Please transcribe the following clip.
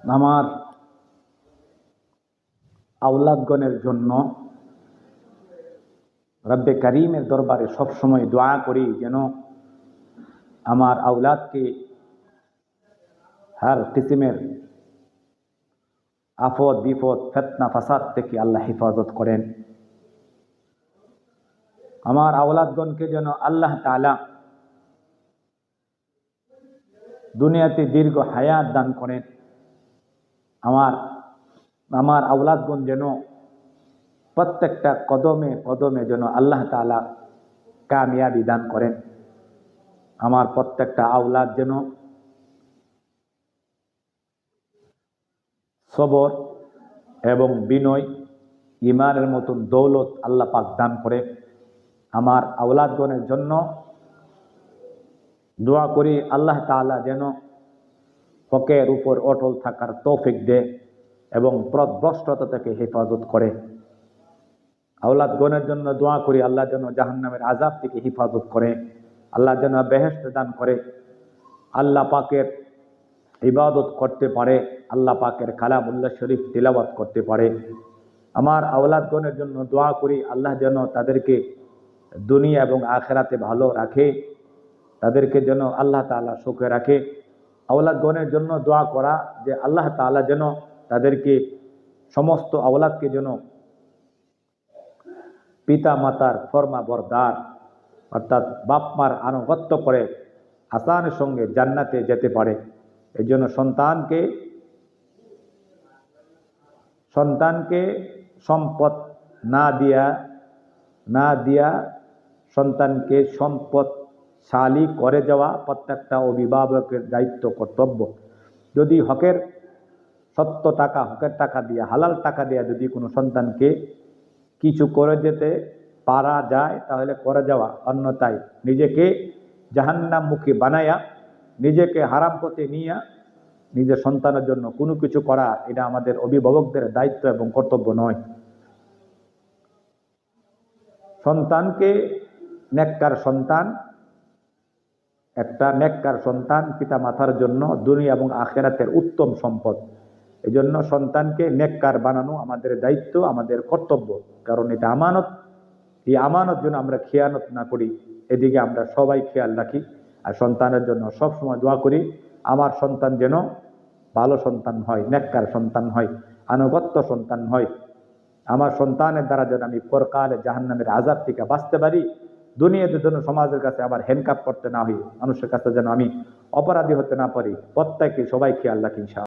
আমার আওলাদগণের জন্য রব্বে করিমের দরবারে সবসময় দোয়া করি যেন আমার আওলাদকে হর কিসিমের আফত বিপদ ফিতনা ফাসাদ থেকে আল্লাহ হেফাজত করেন। আমার আওলাদগণকে যেন আল্লাহ তাআলা দুনিয়াতে দীর্ঘ হায়াত দান করেন। আমার আওলাদগণ যেন প্রত্যেকটা কদমে কদমে যেন আল্লাহ তাআলা কামিয়াবি দান করেন। আমার প্রত্যেকটা আওলাদ যেন সবর এবং বিনয় ঈমানের মতন দৌলত আল্লাহ পাক দান করে। আমার আওলাদগণের জন্য দোয়া করি আল্লাহ তাআলা যেন হকের উপর অটল থাকার তৌফিক দেয় এবং পথভ্রষ্টতা থেকে হেফাজত করে। আওলাদগণের জন্য দোয়া করি আল্লাহ যেন জাহান্নামের আযাব থেকে হেফাজত করে, আল্লাহ যেন বেহেশত দান করে, আল্লাহ পাকের ইবাদত করতে পারে, আল্লাহ পাকের কালামুল্লাহ শরীফ তিলাওয়াত করতে পারে। আমার আওলাদগণের জন্য দোয়া করি আল্লাহ যেন তাদেরকে দুনিয়া এবং আখিরাতে ভালো রাখে, তাদেরকে যেন আল্লাহ তাআলা সুখে রাখে। আওলাদগণের জন্য দোয়া করা যে আল্লাহ তাআলা যেন তাদেরকে সমস্ত আওলাদকে যেন পিতা মাতার ফরমা বরদার অর্থাৎ বাপ মার আনুগত্য করে আসানের সঙ্গে জান্নাতে যেতে পারে। এই জন্য সন্তানকে সম্পদ না দিয়া সন্তানকে সম্পদশালী করে যাওয়া প্রত্যেকটা অভিভাবকের দায়িত্ব কর্তব্য। যদি হকের টাকা দিয়ে হালাল টাকা দিয়ে যদি কোনো সন্তানকে কিছু করে যেতে পারা যায় তাহলে করে যাওয়া, অন্যথায় নিজেকে জাহান্নামমুখী বানায়া নিজেকে হারাম পথে নিয়ে নিজের সন্তানের জন্য কোনো কিছু করা এটা আমাদের অভিভাবকদের দায়িত্ব এবং কর্তব্য নয়। সন্তানকে একটা নেককার সন্তান পিতা মাতার জন্য দুনিয়া এবং আখিরাতের উত্তম সম্পদ। এই জন্য সন্তানকে নেককার বানানো আমাদের দায়িত্ব, আমাদের কর্তব্য, কারণ এটা আমানত। এই আমানত যেন আমরা খেয়ানত না করি, এদিকে আমরা সবাই খেয়াল রাখি। আর সন্তানের জন্য সবসময় দোয়া করি আমার সন্তান যেন ভালো সন্তান হয়, নেককার সন্তান হয়, আনুগত্য সন্তান হয়। আমার সন্তানের দ্বারা যেন আমি পরকালে জাহান্নামের আযাব থেকে বাঁচতে পারি, দুনিয়াতে যেন সমাজের কাছে আবার হ্যান্ডকাপ করতে না হই, মানুষের কাছে যেন আমি অপরাধী হতে না পারি। প্রত্যেকে সবাই খেয়াল রাখি ইনশাআল্লাহ।